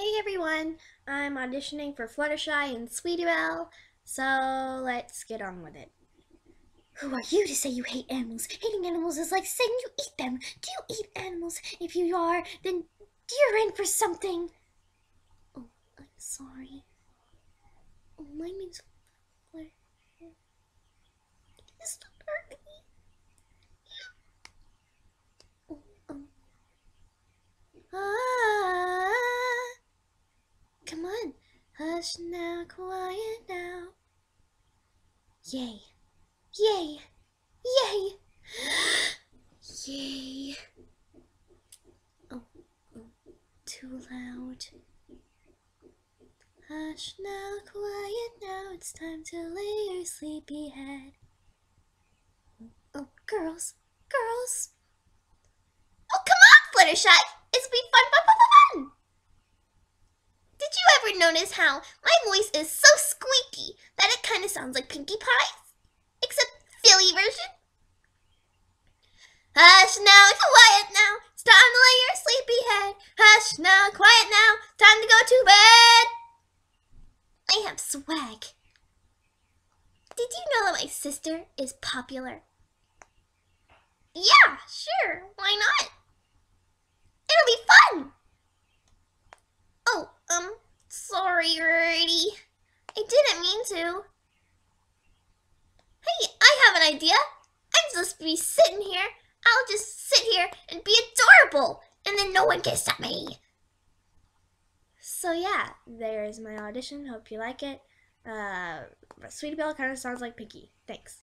Hey everyone, I'm auditioning for Fluttershy and Sweetie Belle, so let's get on with it. Who are you to say you hate animals? Hating animals is like saying you eat them. Do you eat animals? If you are, then you're in for something. Oh, I'm sorry. Oh, my name's Fluttershy. Stop hurting me. Oh, come on. Hush now, quiet now. Yay. Yay! Yay! Yay! Oh, too loud. Hush now, quiet now, it's time to lay your sleepy head. Oh, girls, girls. Oh, come on, Fluttershy! It's be fun, fun, fun, fun, fun! Did you ever notice how my voice is so squeaky that it kind of sounds like Pinkie Pie's? Except Philly version? Hush now, quiet now, it's time to lay your sleepy head. Hush now, quiet now, time to go to bed. I have swag. Did you know that my sister is popular? Yeah, sure, why not? It'll be fun. Oh, sorry, Rudy. I didn't mean to. Hey, I have an idea. I'm supposed to be sitting here. I'll just sit here and be adorable, and then no one can stop me. So yeah, there's my audition. Hope you like it. Sweetie Belle kind of sounds like Pinkie. Thanks.